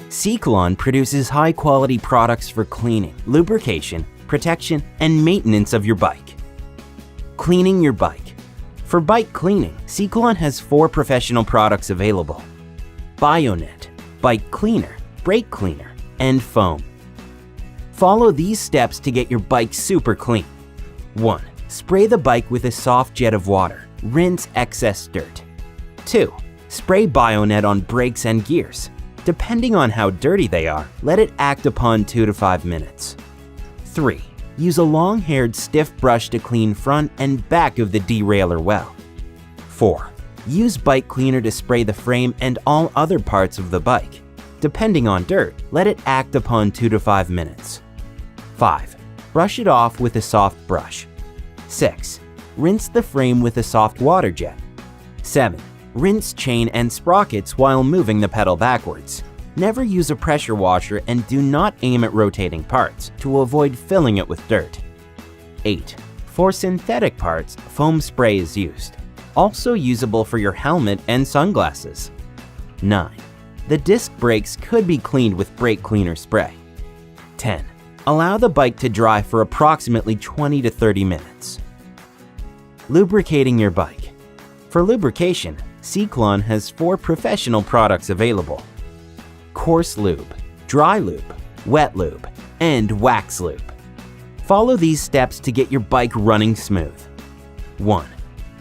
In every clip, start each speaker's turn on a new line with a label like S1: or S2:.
S1: Cyclon produces high-quality products for cleaning, lubrication, protection, and maintenance of your bike. Cleaning your bike. For bike cleaning, Cyclon has 4 professional products available: BioNet, Bike Cleaner, Brake Cleaner, and Foam. Follow these steps to get your bike super clean. 1. Spray the bike with a soft jet of water. Rinse excess dirt. 2. Spray BioNet on brakes and gears. Depending on how dirty they are, let it act upon 2 to 5 minutes. 3. Use a long-haired stiff brush to clean front and back of the derailleur well. 4. Use bike cleaner to spray the frame and all other parts of the bike. Depending on dirt, let it act upon 2 to 5 minutes. 5. Brush it off with a soft brush. 6. Rinse the frame with a soft water jet. 7. Rinse chain and sprockets while moving the pedal backwards. Never use a pressure washer and do not aim at rotating parts to avoid filling it with dirt. 8. For synthetic parts, foam spray is used, also usable for your helmet and sunglasses. 9. The disc brakes could be cleaned with brake cleaner spray. 10. Allow the bike to dry for approximately 20 to 30 minutes. Lubricating your bike. For lubrication, Cyclon has 4 professional products available: coarse lube, dry lube, wet lube, and wax lube. Follow these steps to get your bike running smooth. 1.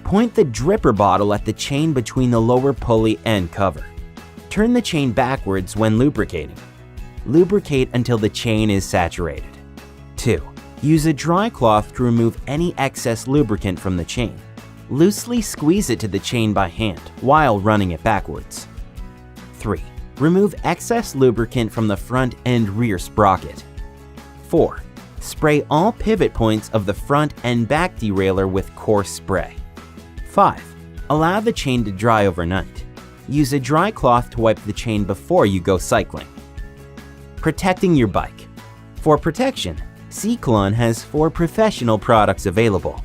S1: Point the dripper bottle at the chain between the lower pulley and cover. Turn the chain backwards when lubricating. Lubricate until the chain is saturated. 2. Use a dry cloth to remove any excess lubricant from the chain. Loosely squeeze it to the chain by hand while running it backwards. 3. Remove excess lubricant from the front and rear sprocket. 4. Spray all pivot points of the front and back derailleur with coarse spray. 5. Allow the chain to dry overnight. Use a dry cloth to wipe the chain before you go cycling. Protecting your bike. For protection, Cyclon has 4 professional products available: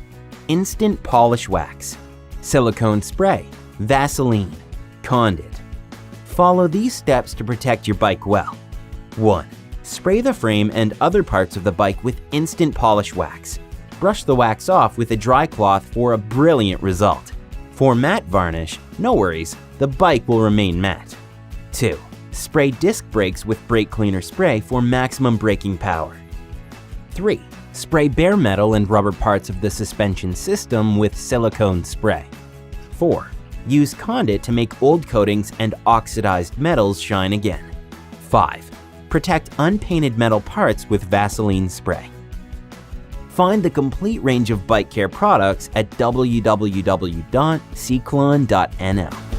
S1: instant polish wax, silicone spray, Vaseline, Condit. Follow these steps to protect your bike well. 1. Spray the frame and other parts of the bike with instant polish wax. Brush the wax off with a dry cloth for a brilliant result. For matte varnish, no worries, the bike will remain matte. 2. Spray disc brakes with brake cleaner spray for maximum braking power. 3. Spray bare metal and rubber parts of the suspension system with silicone spray. 4. Use Condit to make old coatings and oxidized metals shine again. 5. Protect unpainted metal parts with Vaseline spray. Find the complete range of bike care products at www.cyclon.nl.